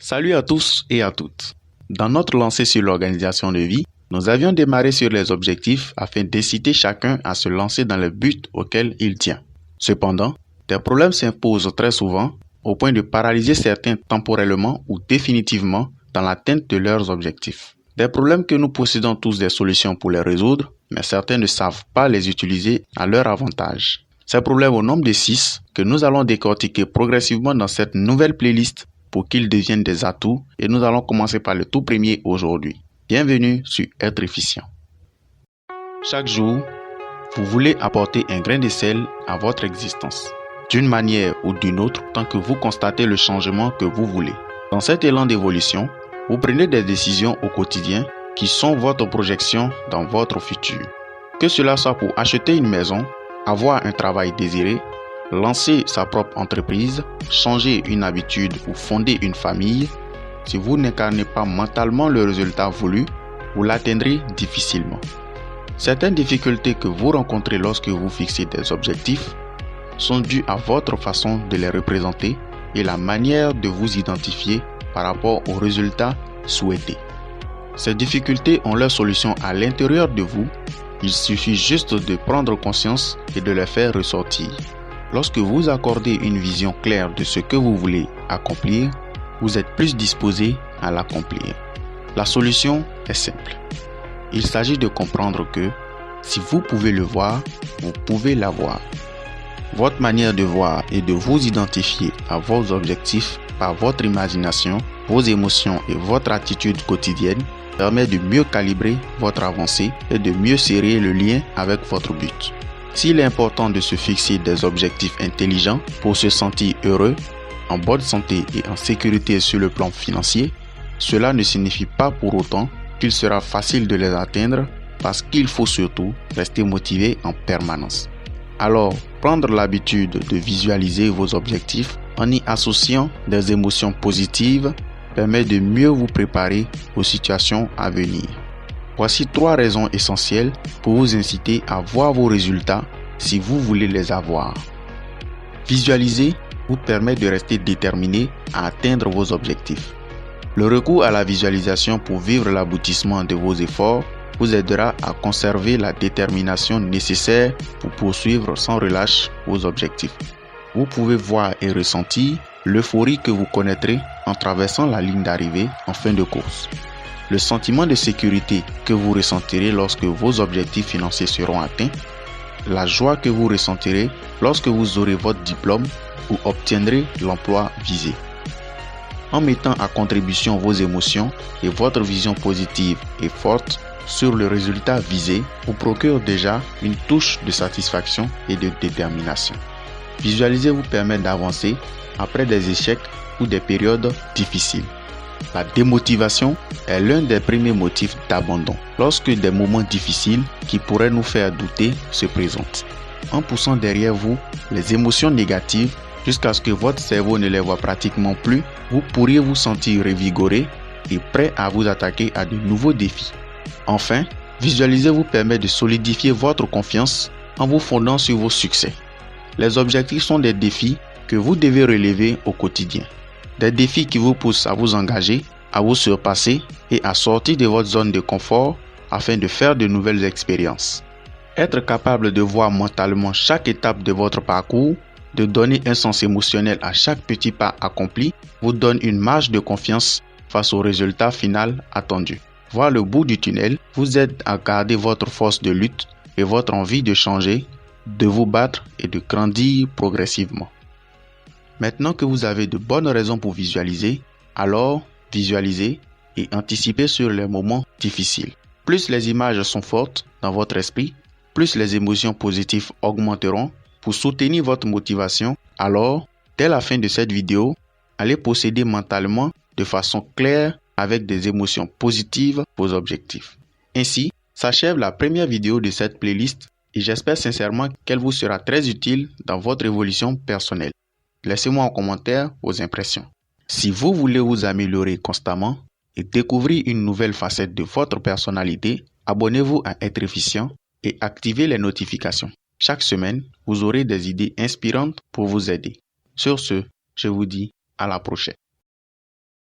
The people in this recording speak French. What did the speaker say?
Salut à tous et à toutes. Dans notre lancée sur l'organisation de vie, nous avions démarré sur les objectifs afin d'inciter chacun à se lancer dans le but auquel il tient. Cependant, des problèmes s'imposent très souvent au point de paralyser certains temporairement ou définitivement dans l'atteinte de leurs objectifs. Des problèmes que nous possédons tous des solutions pour les résoudre, mais certains ne savent pas les utiliser à leur avantage. Ces problèmes au nombre de 6 que nous allons décortiquer progressivement dans cette nouvelle playlist pour qu'ils deviennent des atouts et nous allons commencer par le tout premier aujourd'hui. Bienvenue sur Être efficient. Chaque jour, vous voulez apporter un grain de sel à votre existence, d'une manière ou d'une autre, tant que vous constatez le changement que vous voulez. Dans cet élan d'évolution, vous prenez des décisions au quotidien qui sont votre projection dans votre futur. Que cela soit pour acheter une maison, avoir un travail désiré, lancer sa propre entreprise, changer une habitude ou fonder une famille, si vous n'incarnez pas mentalement le résultat voulu, vous l'atteindrez difficilement. Certaines difficultés que vous rencontrez lorsque vous fixez des objectifs sont dues à votre façon de les représenter et la manière de vous identifier par rapport aux résultats souhaités. Ces difficultés ont leur solution à l'intérieur de vous. Il suffit juste de prendre conscience et de les faire ressortir. Lorsque vous accordez une vision claire de ce que vous voulez accomplir, vous êtes plus disposé à l'accomplir. La solution est simple. Il s'agit de comprendre que si vous pouvez le voir, vous pouvez l'avoir. Votre manière de voir et de vous identifier à vos objectifs par votre imagination, vos émotions et votre attitude quotidienne permet de mieux calibrer votre avancée et de mieux serrer le lien avec votre but. S'il est important de se fixer des objectifs intelligents pour se sentir heureux, en bonne santé et en sécurité sur le plan financier, cela ne signifie pas pour autant qu'il sera facile de les atteindre parce qu'il faut surtout rester motivé en permanence. Alors, prendre l'habitude de visualiser vos objectifs en y associant des émotions positives permet de mieux vous préparer aux situations à venir. Voici 3 raisons essentielles pour vous inciter à voir vos résultats si vous voulez les avoir. Visualiser vous permet de rester déterminé à atteindre vos objectifs. Le recours à la visualisation pour vivre l'aboutissement de vos efforts vous aidera à conserver la détermination nécessaire pour poursuivre sans relâche vos objectifs. Vous pouvez voir et ressentir l'euphorie que vous connaîtrez en traversant la ligne d'arrivée en fin de course. Le sentiment de sécurité que vous ressentirez lorsque vos objectifs financiers seront atteints, la joie que vous ressentirez lorsque vous aurez votre diplôme ou obtiendrez l'emploi visé. En mettant à contribution vos émotions et votre vision positive et forte sur le résultat visé vous procure déjà une touche de satisfaction et de détermination. Visualiser vous permet d'avancer après des échecs ou des périodes difficiles. La démotivation est l'un des premiers motifs d'abandon lorsque des moments difficiles qui pourraient nous faire douter se présentent. En poussant derrière vous les émotions négatives jusqu'à ce que votre cerveau ne les voit pratiquement plus, vous pourriez vous sentir revigoré et prêt à vous attaquer à de nouveaux défis. Enfin, visualiser vous permet de solidifier votre confiance en vous fondant sur vos succès. Les objectifs sont des défis que vous devez relever au quotidien. Des défis qui vous poussent à vous engager, à vous surpasser et à sortir de votre zone de confort afin de faire de nouvelles expériences. Être capable de voir mentalement chaque étape de votre parcours, de donner un sens émotionnel à chaque petit pas accompli, vous donne une marge de confiance face au résultat final attendu. Voir le bout du tunnel vous aide à garder votre force de lutte et votre envie de changer, de vous battre et de grandir progressivement. Maintenant que vous avez de bonnes raisons pour visualiser, alors visualisez et anticipez sur les moments difficiles. Plus les images sont fortes dans votre esprit, plus les émotions positives augmenteront pour soutenir votre motivation. Alors, dès la fin de cette vidéo, allez procéder mentalement de façon claire avec des émotions positives vos objectifs. Ainsi, s'achève la première vidéo de cette playlist et j'espère sincèrement qu'elle vous sera très utile dans votre évolution personnelle. Laissez-moi en commentaire vos impressions. Si vous voulez vous améliorer constamment et découvrir une nouvelle facette de votre personnalité, abonnez-vous à Être efficient et activez les notifications. Chaque semaine, vous aurez des idées inspirantes pour vous aider. Sur ce, je vous dis à la prochaine.